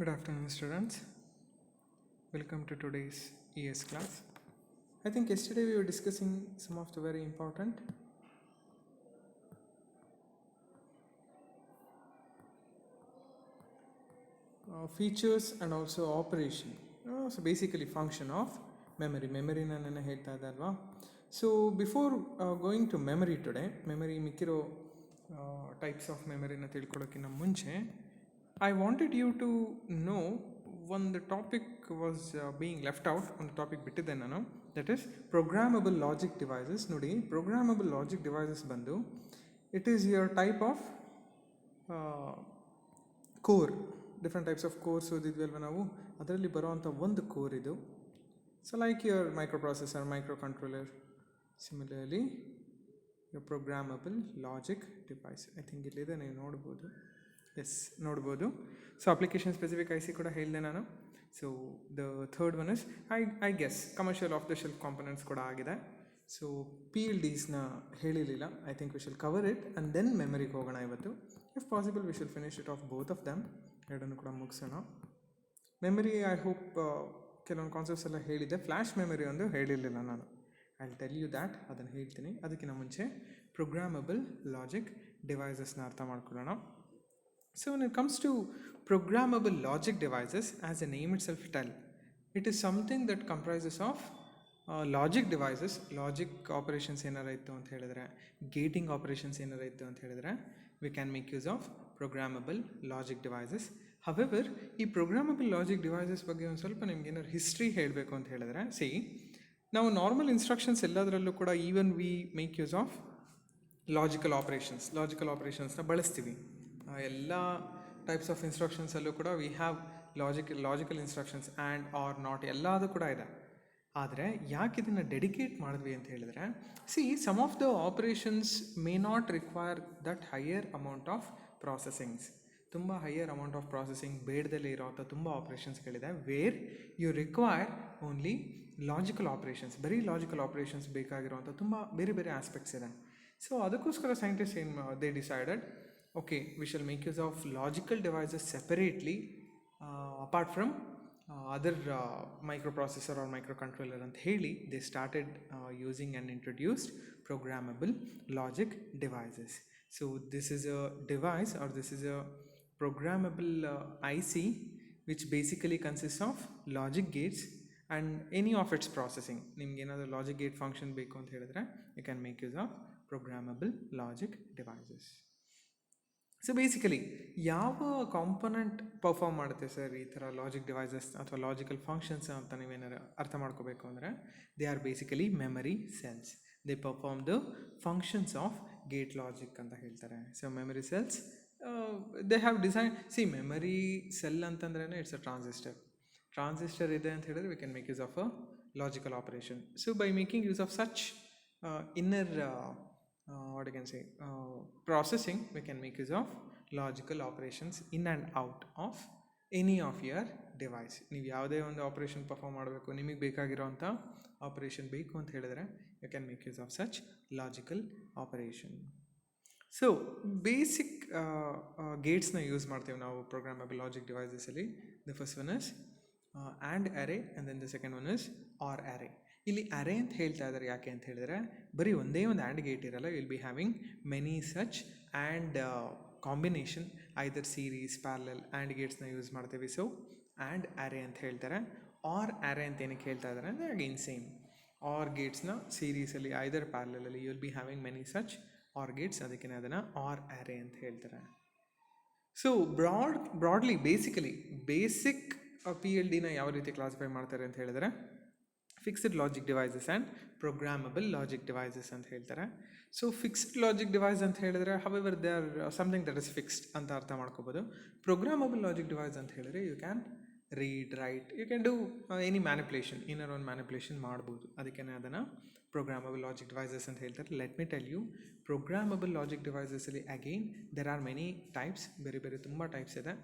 Good afternoon, students. Welcome to today's ES class. I think yesterday we were discussing some of the very important features and also operation. So basically, function of memory. Memory ನಾನು ಹೇಳ್ತಾ ಇದ್ದೆ ಅಲ್ವಾ. So before going to memory today, memory ಮಿಕ್ಕಿರೋ types of memoryನ ತಿಳ್ಕೊಳ್ಳೋಕ್ಕಿಂತ ಮುಂಚೆ I wanted you to know one the topic was being left out, ಒಂದು topic ಬಿಟ್ಟಿದ್ದೆ ನಾನು, that is programmable logic devices. ನೋಡಿ, programmable logic devices ಬಂದು it is your type of core. Different types of cores ಓದಿದ್ವಿ ಅಲ್ವ ನಾವು, ಅದರಲ್ಲಿ ಬರೋವಂಥ ಒಂದು ಕೋರ್ ಇದು. So like your microprocessor, microcontroller, similarly your programmable logic device. I think ಇಲ್ಲಿದೆ, ನೀವು ನೋಡ್ಬೋದು. ಎಸ್, ನೋಡ್ಬೋದು. So application specific I C ಕೂಡ ಹೇಳಿದೆ ನಾನು. So the third one is I guess commercial of the shelf components ಕೂಡ ಆಗಿದೆ. So PLDsನ ಹೇಳಿರಲಿಲ್ಲ. I think we shall cover it and then ಮೆಮರಿಗೆ ಹೋಗೋಣ ಇವತ್ತು. If possible we shall finish it off both of them, ಎರಡನ್ನು ಕೂಡ ಮುಗಿಸೋಣ. ಮೆಮರಿ ಐ ಹೋಪ್ ಕೆಲವೊಂದು ಕಾನ್ಸೆಪ್ಟ್ಸ್ ಎಲ್ಲ ಹೇಳಿದೆ. ಫ್ಲ್ಯಾಶ್ ಮೆಮರಿ ಒಂದು ಹೇಳಿರಲಿಲ್ಲ ನಾನು. I will tell you that, ಅದನ್ನು ಹೇಳ್ತೀನಿ. ಅದಕ್ಕಿಂತ ಮುಂಚೆ ಪ್ರೋಗ್ರಾಮಬಲ್ ಲಾಜಿಕ್ ಡಿವೈಸಸ್ನ ಅರ್ಥ ಮಾಡ್ಕೊಳ್ಳೋಣ. So when it comes to programmable logic devices, as the name itself tells, it is something that comprises of logic devices. Logic operations ಏನಾರ ಇತ್ತು ಅಂತ ಹೇಳಿದ್ರೆ, ಗೇಟಿಂಗ್ ಆಪರೇಷನ್ಸ್ ಏನಾರ ಇತ್ತು ಅಂತ ಹೇಳಿದ್ರೆ, we can make use of programmable logic devices. However, ಈ programmable logic devices ಬಗ್ಗೆ ಒಂದು ಸ್ವಲ್ಪ ನಿಮ್ಗೆ ಏನಾದ್ರು ಹಿಸ್ಟ್ರಿ ಹೇಳಬೇಕು ಅಂತ ಹೇಳಿದ್ರೆ, ನಾವು ನಾರ್ಮಲ್ ಇನ್ಸ್ಟ್ರಕ್ಷನ್ಸ್ ಎಲ್ಲದರಲ್ಲೂ ಕೂಡ even we make use of logical ಆಪರೇಷನ್ಸ್ನ ಬಳಸ್ತೀವಿ. ಎಲ್ಲ ಟೈಪ್ಸ್ ಆಫ್ ಇನ್ಸ್ಟ್ರಕ್ಷನ್ಸಲ್ಲೂ ಕೂಡ we have logical instructions and or not ಎಲ್ಲದೂ ಕೂಡ ಇದೆ. ಆದರೆ ಯಾಕೆ ಇದನ್ನು ಡೆಡಿಕೇಟ್ ಮಾಡಿದ್ವಿ ಅಂತ ಹೇಳಿದ್ರೆ, some of the operations may not require that higher amount of processings. ತುಂಬ ಹೈಯರ್ ಅಮೌಂಟ್ ಆಫ್ ಪ್ರಾಸೆಸಿಂಗ್ ಬೇಡದಲ್ಲೇ ಇರೋವಂಥ ತುಂಬ ಆಪ್ರೇಷನ್ಸ್ಗಳಿದೆ, where you require only logical operations. ಬರೀ ಲಾಜಿಕಲ್ ಆಪ್ರೇಷನ್ಸ್ ಬೇಕಾಗಿರೋವಂಥ ತುಂಬ ಬೇರೆ ಬೇರೆ ಆಸ್ಪೆಕ್ಟ್ಸ್ ಇದೆ. ಸೊ ಅದಕ್ಕೋಸ್ಕರ scientist they decided, okay, we shall make use of logical devices separately apart from other microprocessor or microcontroller ant heli they started using and introduced programmable logic devices. So this is a device, or this is a programmable IC which basically consists of logic gates and any of its processing. ನಿಮ್ಗೆ ಏನಾದರೂ logic gate function ಬೇಕು ಅಂತ ಹೇಳಿದ್ರೆ you can make use of programmable logic devices. So basically ಯಾವ component perform ಮಾಡುತ್ತೆ sir ಈ ಥರ logic devices ಅಥವಾ ಲಾಜಿಕಲ್ ಫಂಕ್ಷನ್ಸ್ ಅಂತ ನೀವೇನಾರು ಅರ್ಥ ಮಾಡ್ಕೋಬೇಕು ಅಂದರೆ, they are basically memory cells. They perform the functions of gate logic ಅಂತ ಹೇಳ್ತಾರೆ. So memory cells they have design. Memory cell ಅಂತಂದ್ರೇ ಇಟ್ಸ್ ಅ ಟ್ರಾನ್ಸಿಸ್ಟರ್ ಇದೆ ಅಂತ ಹೇಳಿದ್ರೆ we can make use of a logical operation. So by making use of such inner what you can say processing, we can make use of logical operations in and out of any of your device. ನೀವು ಯಾವುದೇ ಒಂದು operation perform ಮಾಡಬೇಕು, ನಿಮಗೆ ಬೇಕಾಗಿರೋವಂಥ operation ಬೇಕು ಅಂತ ಹೇಳಿದ್ರೆ you can make use of such logical operation. So basic ಗೇಟ್ಸ್ನ use ಮಾಡ್ತೀವಿ ನಾವು ಪ್ರೋಗ್ರಾಮಬಲ್ ಲಾಜಿಕ್ ಡಿವೈಸಸಲ್ಲಿ. The first one is and array and then the second one is or array. ಇಲ್ಲಿ ಅರೇ ಅಂತ ಹೇಳ್ತಾ ಇದ್ದಾರೆ ಯಾಕೆ ಅಂತ ಹೇಳಿದ್ರೆ, ಬರೀ ಒಂದೇ ಒಂದು ಆ್ಯಂಡ್ ಗೇಟ್ ಇರಲ್ಲ, will be having many such and combination, either series, parallel and ಗೇಟ್ಸ್ನ ಯೂಸ್ ಮಾಡ್ತೀವಿ. ಸೊ ಆ್ಯಂಡ್ ಅರೇ ಅಂತ ಹೇಳ್ತಾರೆ. ಆರ್ ಅರೇ ಅಂತ ಏನಕ್ಕೆ ಹೇಳ್ತಾ ಇದ್ದಾರೆ ಅಂದರೆ, ಅಗೇನ್ ಸೇಮ್ ಆರ್ ಗೇಟ್ಸ್ನ ಸೀರೀಸಲ್ಲಿ ಐದರ್ ಪ್ಯಾರಲಲ್ಲಿ you will be having many such or gates, ಅದಕ್ಕೆ ಅದನ್ನು ಆರ್ ಅರೇ ಅಂತ ಹೇಳ್ತಾರೆ. ಸೊ ಬ್ರಾಡ್ಲಿ ಬೇಸಿಕ್ PLDನ ಯಾವ ರೀತಿ ಕ್ಲಾಸಿಫೈ ಮಾಡ್ತಾರೆ ಅಂತ ಹೇಳಿದ್ರೆ, fixed logic devices and programmable logic devices ಅಂತ ಹೇಳ್ತಾರೆ. ಸೊ ಫಿಕ್ಸ್ಡ್ ಲಾಜಿಕ್ ಡಿವೈಸ್ ಅಂತ ಹೇಳಿದ್ರೆ, however they are something that is fixed ಅಂತ ಅರ್ಥ ಮಾಡ್ಕೋಬೋದು. ಪ್ರೋಗ್ರಾಮಬಲ್ ಲಾಜಿಕ್ ಡಿವೈಸ್ ಅಂತ ಹೇಳಿದ್ರೆ you can read, right, you can do any manipulation, ಏನಾರು ಒಂದು ಮ್ಯಾನಿಪುಲೇಷನ್ ಮಾಡ್ಬೋದು. ಅದಕ್ಕೆ ಅದನ್ನು ಪ್ರೋಗ್ರಾಮಬಲ್ ಲಾಜಿಕ್ ಡಿವೈಸಸ್ ಅಂತ ಹೇಳ್ತಾರೆ. Let me tell you, programmable logic ಡಿವೈಸಸಲ್ಲಿ again there are many types, ಬೇರೆ ತುಂಬ ಟೈಪ್ಸ್ ಇದೆ.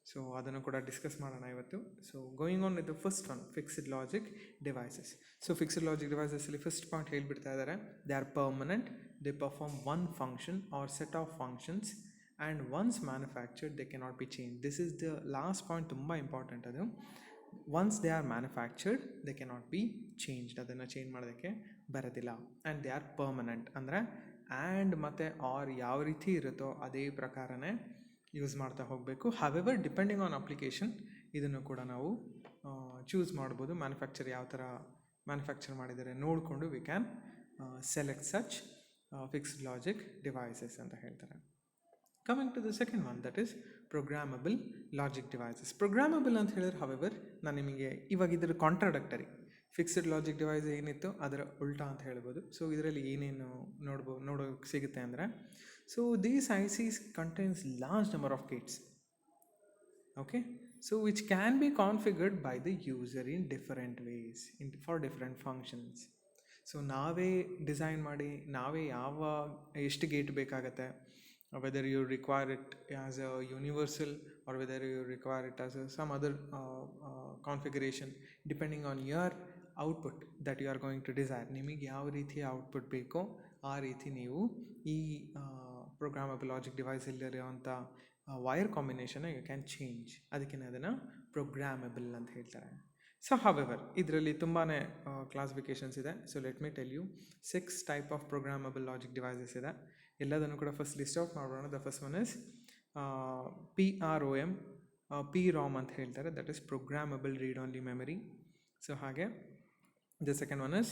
ಸೊ ಅದನ್ನು ಕೂಡ ಡಿಸ್ಕಸ್ ಮಾಡೋಣ ಇವತ್ತು. So going on with the first one, fixed logic devices. So fixed logic ಡಿವೈಸಸಲ್ಲಿ ಫಸ್ಟ್ ಪಾಯಿಂಟ್ ಹೇಳಿಬಿಡ್ತಾ ಇದ್ದಾರೆ, they are permanent, they perform one function or set of functions and once manufactured they cannot be change. This is the last point, ತುಂಬ important ಅದು. Once they are manufactured they cannot be changed, ಅದನ್ನು change ಮಾಡೋದಕ್ಕೆ ಬರೋದಿಲ್ಲ. And they are permanent, ಅಂದರೆ and ಮತ್ತು or ಯಾವ ರೀತಿ ಇರುತ್ತೋ ಅದೇ ಪ್ರಕಾರನೇ ಯೂಸ್ ಮಾಡ್ತಾ ಹೋಗಬೇಕು. ಹವೆವರ್ ಡಿಪೆಂಡಿಂಗ್ ಆನ್ ಅಪ್ಲಿಕೇಶನ್ ಇದನ್ನು ಕೂಡ ನಾವು ಚೂಸ್ ಮಾಡ್ಬೋದು. ಮ್ಯಾನುಫ್ಯಾಕ್ಚರ್ ಯಾವ ಥರ ಮ್ಯಾನುಫ್ಯಾಕ್ಚರ್ ಮಾಡಿದರೆ ನೋಡಿಕೊಂಡು we can select such fixed logic devices ಅಂತ ಹೇಳ್ತಾರೆ. Coming to the second one, that is programmable logic devices. Programmable ಅಂತ ಹೇಳಿದ್ರೆ ಹವೆವರ್ ನಾನು ನಿಮಗೆ ಇವಾಗ ಇದ್ರ ಕಾಂಟ್ರಾಡಕ್ಟರಿ, ಫಿಕ್ಸ್ಡ್ ಲಾಜಿಕ್ ಡಿವೈಸ್ ಏನಿತ್ತು ಅದರ ಉಲ್ಟಾ ಅಂತ ಹೇಳ್ಬೋದು. ಸೊ ಇದರಲ್ಲಿ ಏನೇನು ನೋಡೋಕ್ಕೆ ಸಿಗುತ್ತೆ ಅಂದರೆ, so these ICs contains large number of gates, okay, so which can be configured by the user in different ways for different functions. So ನಾವೇ ಡಿಸೈನ್ ಮಾಡಿ ನಾವೇ ಎಷ್ಟು ಗೇಟ್ ಬೇಕಾಗತ್ತೆ, whether you require it as a universal or whether you require it as some other configuration depending on your output that you are going to desire. ನಿಮಗೆ ಯಾವ ರೀತಿಯ output ಬೇಕೋ ಆ ರೀತಿ ನೀವು ಈ ಪ್ರೋಗ್ರಾಮಬಲ್ ಲಾಜಿಕ್ ಡಿವೈಸಲ್ಲಿರುವಂಥ ವೈರ್ ಕಾಂಬಿನೇಷನ್ನ ಯು ಕ್ಯಾನ್ ಚೇಂಜ್, ಅದಕ್ಕೆ ಅದನ್ನು ಪ್ರೋಗ್ರಾಮಬಲ್ ಅಂತ ಹೇಳ್ತಾರೆ. ಸೊ ಹವೆವರ್ ಇದರಲ್ಲಿ ತುಂಬಾ ಕ್ಲಾಸಿಫಿಕೇಷನ್ಸ್ ಇದೆ. So let me tell you 6 type of programmable logic devices ಇದೆ. ಎಲ್ಲದನ್ನು ಕೂಡ ಫಸ್ಟ್ ಲಿಸ್ಟ್ ಔಟ್ ಮಾಡೋಣ. The first one is PROM, PROM ಅಂತ ಹೇಳ್ತಾರೆ, that is programmable read only memory. So ಹಾಗೆ the second one is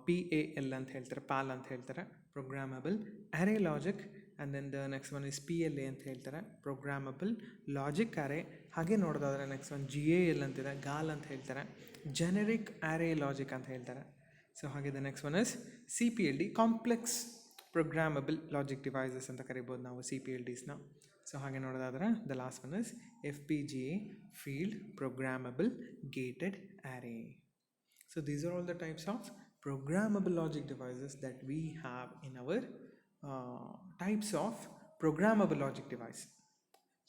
PAL ಅಂತ ಹೇಳ್ತಾರೆ, PAL ಅಂತ ಹೇಳ್ತಾರೆ, programmable array logic. And then the next one is PLA ಅಂತ ಹೇಳ್ತಾರೆ, ಪ್ರೋಗ್ರಾಮಬಲ್ ಲಾಜಿಕ್ ಅರೇ. ಹಾಗೆ ನೋಡೋದಾದರೆ ನೆಕ್ಸ್ಟ್ ಒನ್ GAL ಅಂತಿದೆ, GAL ಅಂತ ಹೇಳ್ತಾರೆ, ಜೆನೆರಿಕ್ ಅರೇ ಲಾಜಿಕ್ ಅಂತ ಹೇಳ್ತಾರೆ. ಸೊ ಹಾಗೆ the next one is CPLD, complex programmable logic devices ಅಂತ ಕರಿಬೋದು ನಾವು CPLDಸ್ನ. ಸೊ ಹಾಗೆ ನೋಡೋದಾದರೆ the last one is FPGA, field programmable gated array. So these are all the types of programmable logic devices that we have in our types of programmable logic device.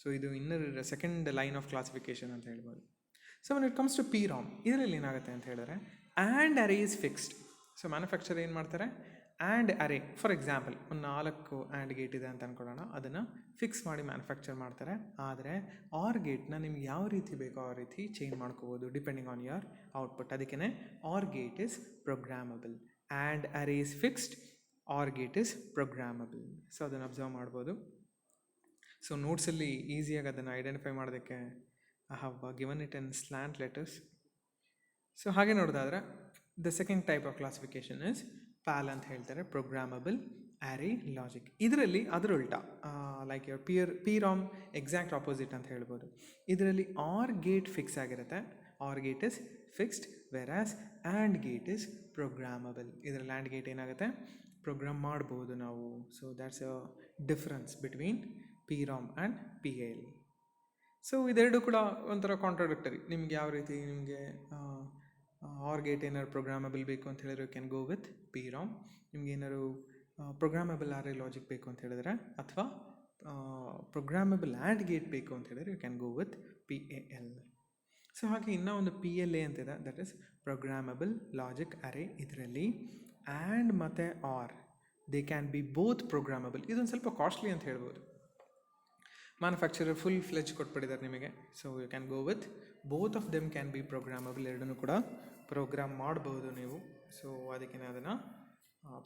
So ಇದು inner second line of classification ಅಂತ ಹೇಳ್ಬೋದು. So when it comes to PROM, ಇದರಲ್ಲಿ ಏನಾಗುತ್ತೆ ಅಂತ ಹೇಳಿದ್ರೆ and array is fixed. So manufacture ಏನು ಮಾಡ್ತಾರೆ, and array, for example ಒಂದು 4 ಆ್ಯಂಡ್ ಗೇಟ್ ಇದೆ ಅಂತ ಅಂದ್ಕೊಳ್ಳೋಣ, ಅದನ್ನು ಫಿಕ್ಸ್ ಮಾಡಿ ಮ್ಯಾನುಫ್ಯಾಕ್ಚರ್ ಮಾಡ್ತಾರೆ. ಆದರೆ ಆರ್ ಗೇಟ್ನ ನಿಮ್ಗೆ ಯಾವ ರೀತಿ ಬೇಕೋ ಆ ರೀತಿ ಚೇಂಜ್ ಮಾಡ್ಕೋಬೋದು ಡಿಪೆಂಡಿಂಗ್ ಆನ್ ಯುವರ್ ಔಟ್ಪುಟ್. ಅದಕ್ಕೆ R gate is programmable, and array is fixed, R gate is programmable. So ಅದನ್ನು ಅಬ್ಸರ್ವ್ ಮಾಡ್ಬೋದು. ಸೊ ನೋಟ್ಸಲ್ಲಿ ಈಸಿಯಾಗಿ ಅದನ್ನು ಐಡೆಂಟಿಫೈ ಮಾಡೋದಕ್ಕೆ I have given it in slant letters. So ಹಾಗೆ ನೋಡೋದಾದರೆ the second type of classification is PAL ಅಂತ ಹೇಳ್ತಾರೆ, programmable array logic. ಇದರಲ್ಲಿ ಅದರ ಉಲ್ಟಾ, like your PROM exact opposite ಅಂತ ಹೇಳ್ಬೋದು. ಇದರಲ್ಲಿ ಆರ್ ಗೇಟ್ ಫಿಕ್ಸ್ ಆಗಿರುತ್ತೆ, R gate is fixed, whereas and gate is programmable. ಇದರಲ್ಲಿ ಆ್ಯಂಡ್ ಗೇಟ್ ಏನಾಗುತ್ತೆ, ಪ್ರೋಗ್ರಾಮ್ ಮಾಡ್ಬೋದು ನಾವು. So that's a difference between PROM and PAL. So ಇದೆರಡು ಕೂಡ ಒಂಥರ ಕಾಂಟ್ರಾಡಿಕ್ಟರಿ. ನಿಮ್ಗೆ ಯಾವ ರೀತಿ ನಿಮಗೆ ಆರ್ ಗೇಟ್ ಏನಾದ್ರು ಪ್ರೋಗ್ರಾಮಬಲ್ ಬೇಕು ಅಂತ ಹೇಳಿದ್ರೆ you can go with PROM. ನಿಮ್ಗೆ ಏನಾದ್ರು ಪ್ರೋಗ್ರಾಮಬಲ್ ಅರೇ ಲಾಜಿಕ್ ಬೇಕು ಅಂತ ಹೇಳಿದ್ರೆ ಅಥವಾ ಪ್ರೋಗ್ರಾಮಬಲ್ ಆ್ಯಂಡ್ ಗೇಟ್ ಬೇಕು ಅಂತ ಹೇಳಿದ್ರೆ you can go with PAL. So ಹಾಗೆ ಇನ್ನೂ ಒಂದು PLA ಅಂತಿದೆ, that is programmable logic array. ಇದರಲ್ಲಿ ಆ್ಯಂಡ್ ಮತ್ತು OR they can be both programmable. ಇದೊಂದು ಸ್ವಲ್ಪ ಕಾಸ್ಟ್ಲಿ ಅಂತ ಹೇಳ್ಬೋದು. ಮ್ಯಾನುಫ್ಯಾಕ್ಚರರ್ ಫುಲ್ ಫ್ಲೆಜ್ ಕೊಟ್ಬಿಟ್ಟಿದ್ದಾರೆ ನಿಮಗೆ. So you can go with both of them can be programmable, ಎರಡನ್ನೂ ಕೂಡ ಪ್ರೋಗ್ರಾಮ್ ಮಾಡ್ಬೋದು ನೀವು. ಸೊ ಅದಕ್ಕೆ ಅದನ್ನು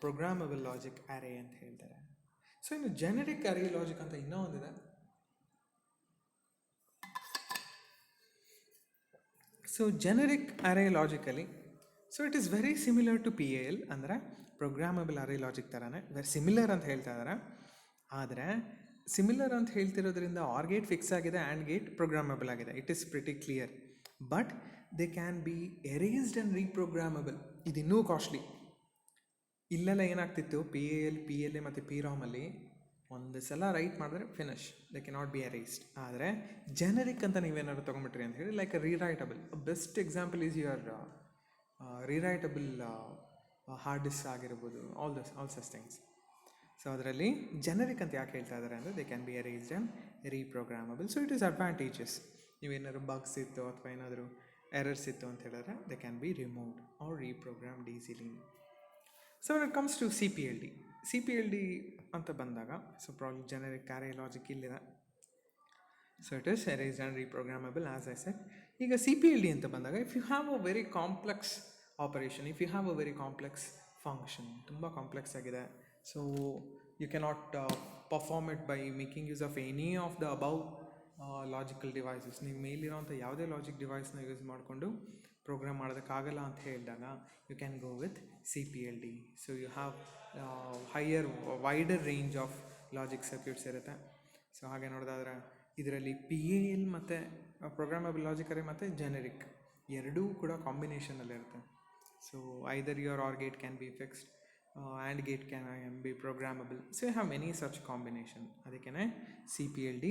ಪ್ರೋಗ್ರಾಮಬಲ್ ಲಾಜಿಕ್ ಅರೇ ಅಂತ ಹೇಳ್ತಾರೆ. ಸೊ ಇನ್ನು ಜೆನೆರಿಕ್ ಅರೇ ಲಾಜಿಕ್ ಅಂತ ಇನ್ನೂ ಒಂದಿದೆ. So generic array logically, so it is very similar to PAL, ಅಂದರೆ ಪ್ರೋಗ್ರಾಮಬಲ್ ಅರೇ ಲಾಜಿಕ್ ಥರನೇ ವೆರಿ ಸಿಮಿಲರ್ ಅಂತ ಹೇಳ್ತಾ ಇದ್ದಾರೆ. ಆದರೆ ಸಿಮಿಲರ್ ಅಂತ ಹೇಳ್ತಿರೋದ್ರಿಂದ ಆರ್ ಗೇಟ್ ಫಿಕ್ಸ್ ಆಗಿದೆ, ಆ್ಯಂಡ್ ಗೇಟ್ ಪ್ರೋಗ್ರಾಮಬಲ್ ಆಗಿದೆ, it is pretty clear. But they can be erased and reprogrammable. ಇದು ಇನ್ನೂ ಕಾಸ್ಟ್ಲಿ. ಇಲ್ಲೆಲ್ಲ ಏನಾಗ್ತಿತ್ತು, PAL, ಮತ್ತು PROMಲ್ಲಿ ಒಂದು ಸಲ ರೈಟ್ ಮಾಡಿದ್ರೆ finish, they cannot be erased. ಆದರೆ ಜೆನೆರಿಕ್ ಅಂತ ನೀವೇನಾದ್ರು ತೊಗೊಂಬಿಟ್ರಿ ಅಂತ ಹೇಳಿ, like rewritable. Best example is your rewritable hard disk ಆಗಿರ್ಬೋದು, ಆಲ್ ಸಚ್ ಥಿಂಗ್ಸ್. ಸೊ ಅದರಲ್ಲಿ ಜೆನೆರಿಕ್ ಅಂತ ಯಾಕೆ ಹೇಳ್ತಾ ಇದ್ದಾರೆ ಅಂದರೆ they can be erased and reprogrammable. So it is advantages. ನೀವೇನಾದ್ರು ಬಗ್ಸ್ ಇತ್ತು ಅಥವಾ ಏನಾದರೂ ಎರರ್ಸ್ ಇತ್ತು ಅಂತ ಹೇಳಿದ್ರೆ they can be removed or reprogrammed easily. So when it comes to CPLD, CPLD ಅಂತ ಬಂದಾಗ, so probably generic array logic ಇಲ್ಲಿದೆ. So it is erased and reprogrammable as I said. ಈಗ CPLD ಅಂತ ಬಂದಾಗ, if you have a very complex operation, if you have a very complex function, ತುಂಬ complex ಆಗಿದೆ, so you cannot perform it by making use of any of the above logical devices. ನೀವು ಮೇಲಿರೋಂಥ ಯಾವುದೇ logic ಡಿವೈಸ್ನ use ಮಾಡಿಕೊಂಡು program ಮಾಡೋದಕ್ಕಾಗಲ್ಲ ಅಂತ ಹೇಳಿದಾಗ, you can go with CPLD. So you have wider range of logic circuits ಇರುತ್ತೆ. So ಹಾಗೆ ನೋಡೋದಾದ್ರೆ ಇದರಲ್ಲಿ PAL ಮತ್ತು ಪ್ರೋಗ್ರಾಮಬಲ್ ಲಾಜಿಕ್ ಅರೇ ಮತ್ತು ಜೆನೆರಿಕ್ ಎರಡೂ ಕೂಡ ಕಾಂಬಿನೇಷನಲ್ಲಿರುತ್ತೆ. So either your or gate can be fixed, and gate can be programmable. So you have many such combination. ಅದಕ್ಕೇ CPLD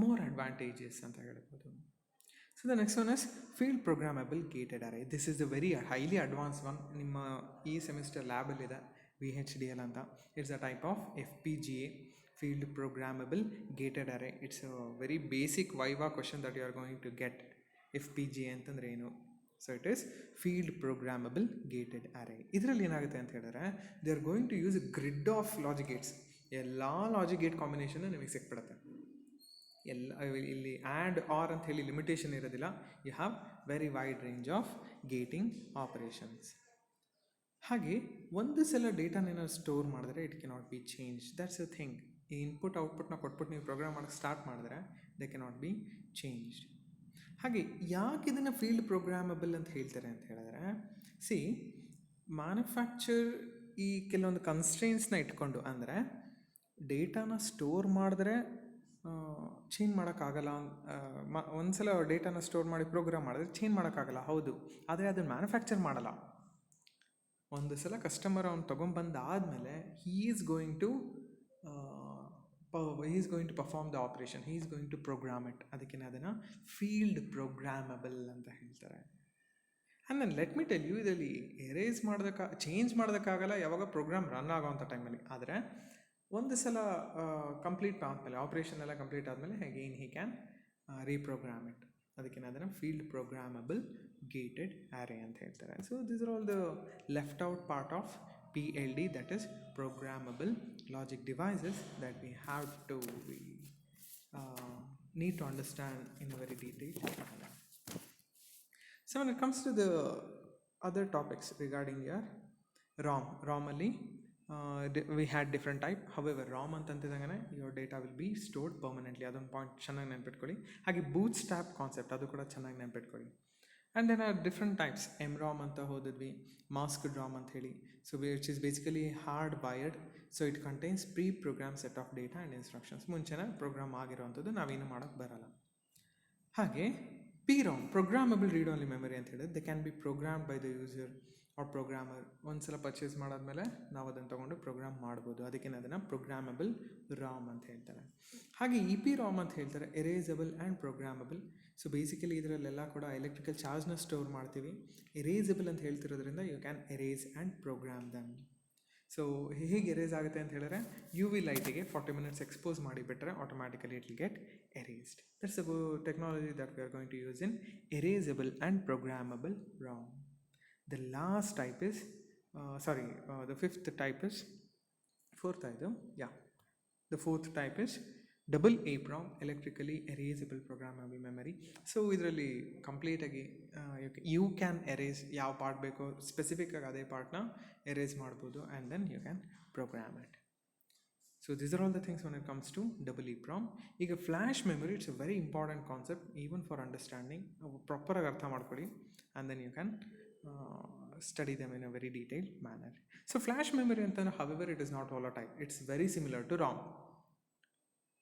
ಮೋರ್ ಅಡ್ವಾಂಟೇಜಸ್ ಅಂತ ಹೇಳ್ಬೋದು. So the next one is field programmable gated array. This is the very highly advance one. ನಿಮ್ಮ ಈ semester ಲ್ಯಾಬಲ್ಲಿದೆ VHDL ಅಂತ. It's a type of FPGA, field programmable gated array. It's a very basic viva question that you are going to get. FPGA ಅಂತಂದ್ರೆ ಏನು? So it is field programmable gated array. ಇದರಲ್ಲಿ ಏನಾಗುತ್ತೆ ಅಂತ ಹೇಳಿದ್ರೆ, they are going to use a grid of logic gates. ಎಲ್ಲ logic gate combination ನಿಮಗೆ ಸಿಕ್ಬಿಡುತ್ತೆ. ಇಲ್ಲಿ ಆ್ಯಂಡ್ ಆರ್ ಅಂತ ಹೇಳಿ ಲಿಮಿಟೇಷನ್ ಇರೋದಿಲ್ಲ. You have very wide range of gating operations. ಹಾಗೆ ಒಂದು ಸಲ ಡೇಟಾನ ಸ್ಟೋರ್ ಮಾಡಿದ್ರೆ it cannot be change. That's a thing. ಈ ಇನ್ಪುಟ್ ಔಟ್ಪುಟ್ನ ಕೊಟ್ಬಿಟ್ಟು ನೀವು ಪ್ರೋಗ್ರಾಮ್ ಮಾಡೋಕ್ಕೆ ಸ್ಟಾರ್ಟ್ ಮಾಡಿದ್ರೆ ದೇ ಕೆನಾಟ್ ಬಿ ಚೇಂಜ್ಡ್. ಹಾಗೆ ಯಾಕೆ ಇದನ್ನು ಫೀಲ್ಡ್ ಪ್ರೋಗ್ರಾಮಬಲ್ ಅಂತ ಹೇಳ್ತಾರೆ ಅಂತ ಹೇಳಿದ್ರೆ, ಮ್ಯಾನುಫ್ಯಾಕ್ಚರ್ ಈ ಕೆಲವೊಂದು ಕನ್ಸ್ಟ್ರೇನ್ಸ್ನ ಇಟ್ಕೊಂಡು, ಅಂದರೆ ಡೇಟಾನ ಸ್ಟೋರ್ ಮಾಡಿದ್ರೆ ಚೇಂಜ್ ಮಾಡೋಕ್ಕಾಗಲ್ಲ. ಒಂದು ಸಲ ಡೇಟಾನ ಸ್ಟೋರ್ ಮಾಡಿ ಪ್ರೋಗ್ರಾಮ್ ಮಾಡಿದ್ರೆ ಚೇಂಜ್ ಮಾಡೋಕ್ಕಾಗಲ್ಲ, ಹೌದು. ಆದರೆ ಅದನ್ನು ಮ್ಯಾನುಫ್ಯಾಕ್ಚರ್ ಮಾಡಲ್ಲ. ಒಂದು ಸಲ ಕಸ್ಟಮರ್ ಅವ್ನು ತೊಗೊಂಬಂದಾದಮೇಲೆ he is going to perform the operation, he is going to program it. ಅದಕ್ಕೆ ಅದನ್ನು ಫೀಲ್ಡ್ ಪ್ರೋಗ್ರಾಮಬಲ್ ಅಂತ ಹೇಳ್ತಾರೆ. ಆ್ಯಂಡ್ ನಾನು ಲೆಟ್ ಮಿ ಟೆಲ್ ಯು, ಇದರಲ್ಲಿ ಚೇಂಜ್ ಮಾಡೋದಕ್ಕಾಗಲ್ಲ ಯಾವಾಗ ಪ್ರೋಗ್ರಾಮ್ ರನ್ ಆಗೋವಂಥ ಟೈಮಲ್ಲಿ. ಆದರೆ ಒಂದು ಸಲ ಕಂಪ್ಲೀಟ್ ಆದಮೇಲೆ, ಆಪ್ರೇಷನ್ ಎಲ್ಲ ಕಂಪ್ಲೀಟ್ ಆದಮೇಲೆ again he can reprogramme it. ಅದಕ್ಕೆ ಅದನ್ನು ಫೀಲ್ಡ್ ಪ್ರೋಗ್ರಾಮಬಲ್ ಗೇಟೆಡ್ ಅರೇ ಅಂತ ಹೇಳ್ತಾರೆ. So this are all the left out part of PLD, that is programmable logic devices, that we have to need to understand in a very detailed manner. So when it comes to the other topics regarding your ROM ಅಲ್ಲಿ we had different type. However, ROM ಅಂತಂತಿದಂಗೆ your data will be stored permanently. ಅದೊಂದು point ಚೆನ್ನಾಗಿ ನೆನ್ಪಿಟ್ಕೊಳ್ಳಿ. ಹಾಗೆ bootstrap concept ಅದು ಕೂಡ ಚೆನ್ನಾಗಿ ನೆನ್ಪಿಟ್ಕೊಳ್ಳಿ. And then are different types. MROM ಅಂತ ಹೋದಿದ್ವಿ, ಮಾಸ್ಕ್ಡ್ ROM ಅಂತ ಹೇಳಿ. So which is basically hard wired. So it contains pre program set of data and instructions. ಮುಂಚೆನೇ ಪ್ರೋಗ್ರಾಮ್ ಆಗಿರೋವಂಥದ್ದು, ನಾವೇನು ಮಾಡೋಕ್ಕೆ ಬರಲ್ಲ. ಹಾಗೆ PROM, programmable read only memory ಅಂತ ಹೇಳಿದ್ರೆ, they can be programmed by the user or programmer. ಒಂದು ಸಲ ಪರ್ಚೇಸ್ ಮಾಡಾದ್ಮೇಲೆ ನಾವು ಅದನ್ನು ತೊಗೊಂಡು ಪ್ರೋಗ್ರಾಮ್ ಮಾಡ್ಬೋದು. ಅದಕ್ಕೆ ಅದನ್ನು ಪ್ರೋಗ್ರಾಮಬಲ್ ROM ಅಂತ ಹೇಳ್ತಾರೆ. ಹಾಗೆ EPROM ಅಂತ ಹೇಳ್ತಾರೆ, erasable and programmable. So basically ಇದರಲ್ಲೆಲ್ಲ ಕೂಡ ಎಲೆಕ್ಟ್ರಿಕಲ್ ಚಾರ್ಜ್ನ ಸ್ಟೋರ್ ಮಾಡ್ತೀವಿ. ಎರೇಸಬಲ್ ಅಂತ ಹೇಳ್ತಿರೋದ್ರಿಂದ you can erase and program them. So ಹೇಗೆ ಎರೇಸ್ ಆಗುತ್ತೆ ಅಂತ ಹೇಳಿದ್ರೆ, UV ಲೈಟಿಗೆ 40 minutes ಎಕ್ಸ್ಪೋಸ್ ಮಾಡಿಬಿಟ್ರೆ automatically it will get erased. That's a technology that we are going to use in erasable and programmable ROM. The last type is, the fifth type is, the fourth type is double EPROM, electrically erasable programmable memory. So ಇದರಲ್ಲಿ ಕಂಪ್ಲೀಟಾಗಿ you can erase ಯಾವ part ಬೇಕೋ ಸ್ಪೆಸಿಫಿಕ್ಕಾಗಿ ಅದೇ ಪಾರ್ಟ್ನ erase ಮಾಡ್ಬೋದು, and then you can program it. So these are all the things when it comes to double EPROM. ಈಗ flash memory, it's a very important concept even for understanding. ಪ್ರಾಪರಾಗಿ ಅರ್ಥ ಮಾಡ್ಕೊಳ್ಳಿ, and then you can study them in a very detailed manner. So flash memory ಅಂತಂದ್ರೆ, however it is not volatile, it's very similar to ROM.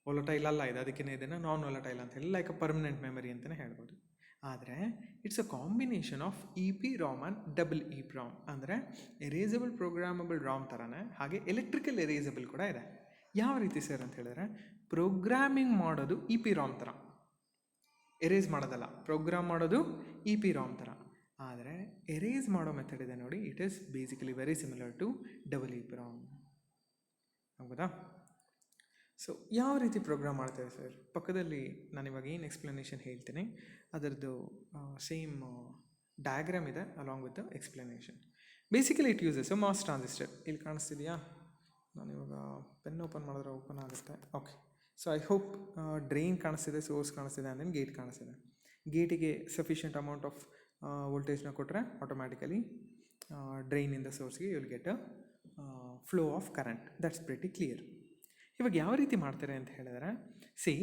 volatile ಅಲ್ಲ ಇದು, ಅದಕ್ಕೆ ಇದನ್ನು ನಾನ್ volatile ಅಂತ ಹೇಳಿ, ಲೈಕ್ ಅ ಪರ್ಮನೆಂಟ್ ಮೆಮರಿ ಅಂತಲೇ ಹೇಳ್ಬೋದು. ಆದರೆ it's a combination of EPROM and double EPROM. ಅಂದರೆ ಎರೇಸಬಲ್ ಪ್ರೋಗ್ರಾಮಬಲ್ ROM ಥರನೇ, ಹಾಗೆ ಎಲೆಕ್ಟ್ರಿಕಲ್ ಎರೇಸಬಲ್ ಕೂಡ ಇದೆ. ಯಾವ ರೀತಿ ಸರ್ ಅಂತ ಹೇಳಿದ್ರೆ, ಪ್ರೋಗ್ರಾಮಿಂಗ್ ಮಾಡೋದು EPROM ಥರ, ಎರೇಸ್ ಮಾಡೋದಲ್ಲ. ಪ್ರೋಗ್ರಾಮ್ ಮಾಡೋದು EPROM ಥರ. ಆದರೆ ಎರೇಸ್ ಮಾಡೋ ಮೆಥಡ್ ಇದೆ ನೋಡಿ, it is basically very similar to double EPROM. ಹೌದಾ? ಸೊ ಯಾವ ರೀತಿ ಪ್ರೋಗ್ರಾಮ್ ಮಾಡ್ತೇವೆ ಸರ್? ಪಕ್ಕದಲ್ಲಿ ನಾನು ಇವಾಗ ಏನು ಎಕ್ಸ್ಪ್ಲನೇಷನ್ ಹೇಳ್ತೀನಿ ಅದರದ್ದು ಸೇಮ್ ಡಯಾಗ್ರಾಮ್ ಇದೆ along with the explanation. Basically it uses a MOS transistor. ಇಲ್ಲಿ ಕಾಣಿಸ್ತಿದೆಯಾ? ನಾನಿವಾಗ ಪೆನ್ ಓಪನ್ ಮಾಡಿದ್ರೆ ಓಪನ್ ಆಗುತ್ತೆ. Okay, so I hope drain ಕಾಣಿಸ್ತಿದೆ, ಸೋರ್ಸ್ ಕಾಣಿಸ್ತಿದೆ, ಆ್ಯಂಡ್ ದೆನ್ ಗೇಟ್ ಕಾಣಿಸ್ತಿದೆ. ಗೇಟಿಗೆ ಸಫಿಷಿಯೆಂಟ್ ಅಮೌಂಟ್ ಆಫ್ ವೋಲ್ಟೇಜ್ನ ಕೊಟ್ಟರೆ ಆಟೋಮ್ಯಾಟಿಕಲಿ ಡ್ರೈನಿಂದ ಸೋರ್ಸ್ಗೆ you will get a flow of current. That's pretty clear. ಇವಾಗ ಯಾವ ರೀತಿ ಮಾಡ್ತಾರೆ ಅಂತ ಹೇಳಿದ್ರೆ, see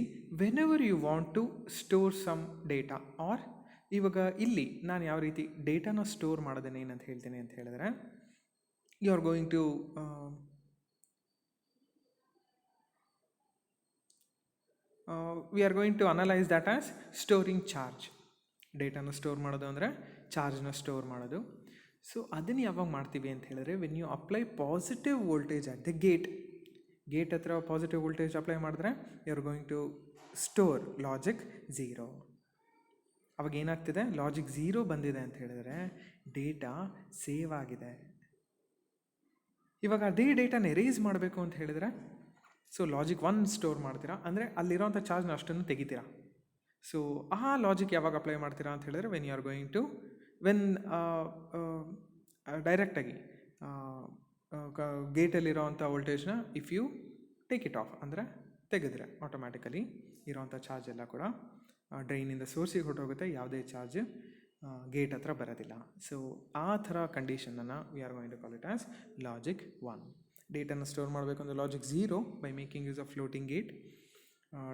whenever you want to store some data, R ಇವಾಗ ಇಲ್ಲಿ ನಾನು ಯಾವ ರೀತಿ ಡೇಟಾನ ಸ್ಟೋರ್ ಮಾಡೋದೇನೆ ಏನಂತ ಹೇಳ್ತೀನಿ ಅಂತ ಹೇಳಿದ್ರೆ, you are going to we are going to analyse that as storing charge. ಡೇಟಾನ ಸ್ಟೋರ್ ಮಾಡೋದು ಅಂದರೆ ಚಾರ್ಜ್ನ ಸ್ಟೋರ್ ಮಾಡೋದು. ಸೊ ಅದನ್ನು ಯಾವಾಗ ಮಾಡ್ತೀವಿ ಅಂತ ಹೇಳಿದ್ರೆ, when you apply positive voltage at the gate ಹತ್ರ ಪಾಸಿಟಿವ್ ವೋಲ್ಟೇಜ್ ಅಪ್ಲೈ ಮಾಡಿದ್ರೆ you are going to store logic 0. ಅವಾಗ ಏನಾಗ್ತಿದೆ, ಲಾಜಿಕ್ 0 ಬಂದಿದೆ ಅಂತ ಹೇಳಿದ್ರೆ ಡೇಟಾ ಸೇವ್ ಆಗಿದೆ. ಇವಾಗ ಅದೇ ಡೇಟಾನ ಎರೇಸ್ ಮಾಡಬೇಕು ಅಂತ ಹೇಳಿದ್ರೆ, ಸೊ ಲಾಜಿಕ್ 1 ಸ್ಟೋರ್ ಮಾಡ್ತೀರಾ, ಅಂದರೆ ಅಲ್ಲಿರೋಂಥ ಚಾರ್ಜ್ನ ಅಷ್ಟನ್ನು ತೆಗಿತೀರಾ. ಸೊ ಆ ಲಾಜಿಕ್ ಯಾವಾಗ ಅಪ್ಲೈ ಮಾಡ್ತೀರಾ ಅಂತ ಹೇಳಿದ್ರೆ, when you are going to ಡೈರೆಕ್ಟಾಗಿ ಗೇಟಲ್ಲಿರೋವಂಥ ವೋಲ್ಟೇಜ್ನ if you take it off, ಅಂದರೆ ತೆಗೆದ್ರೆ ಆಟೋಮ್ಯಾಟಿಕಲಿ ಇರೋವಂಥ ಚಾರ್ಜ್ ಎಲ್ಲ ಕೂಡ ಡ್ರೈನಿಂದ ಸೋರ್ಸಿಗೆ ಹೊರಟೋಗುತ್ತೆ, ಯಾವುದೇ ಚಾರ್ಜ್ ಗೇಟ್ ಹತ್ರ ಬರೋದಿಲ್ಲ. ಸೊ ಆ ಥರ ಕಂಡೀಷನನ್ನು we are going to call it as logic 1. ಡೇಟಾನ ಸ್ಟೋರ್ ಮಾಡಬೇಕು ಅಂದರೆ logic 0 by making use of floating gate.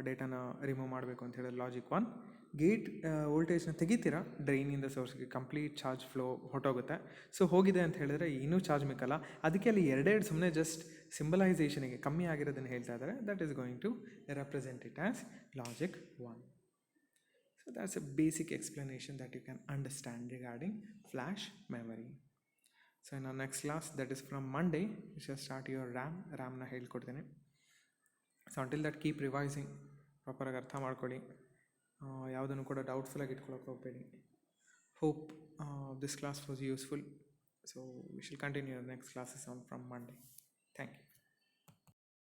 ಡೇಟಾನ ರಿಮೂವ್ ಮಾಡಬೇಕು ಅಂತ ಹೇಳಿದ್ರೆ ಲಾಜಿಕ್ 1. ಗೇಟ್ ವೋಲ್ಟೇಜ್ನ ತೆಗಿತೀರಾ, ಡ್ರೈನಿಂದ ಸೋರ್ಸ್ಗೆ ಕಂಪ್ಲೀಟ್ ಚಾರ್ಜ್ ಫ್ಲೋ ಹೊರಟೋಗುತ್ತೆ. ಸೊ ಹೋಗಿದೆ ಅಂತ ಹೇಳಿದ್ರೆ ಇನ್ನೂ ಚಾರ್ಜ್ ಮಿಕ್ಕಲ್ಲ. ಅದಕ್ಕೆ ಅಲ್ಲಿ ಎರಡೆರಡು ಸುಮ್ಮನೆ ಜಸ್ಟ್ ಸಿಂಬಲೈಸೇಷನಿಗೆ ಕಮ್ಮಿ ಆಗಿರೋದನ್ನು ಹೇಳ್ತಾ ಇದ್ದಾರೆ. That is going to represent it as logic 1. So that's a basic explanation that you can understand regarding flash memory. So in our next class, that is from Monday, you shall start your RAM na ಹೇಳ್ಕೊಡ್ತೀನಿ. So until that keep revising, ಪ್ರಾಪರಾಗಿ ಅರ್ಥ ಮಾಡ್ಕೊಳ್ಳಿ, ಯಾವುದನ್ನು ಕೂಡ ಡೌಟ್ಫುಲ್ಲಾಗಿ ಇಟ್ಕೊಳ್ಳೋಕೆ ಹೋಗಬೇಡಿ. Hope this class was useful. So we shall continue our next classes on from Monday. Thank you.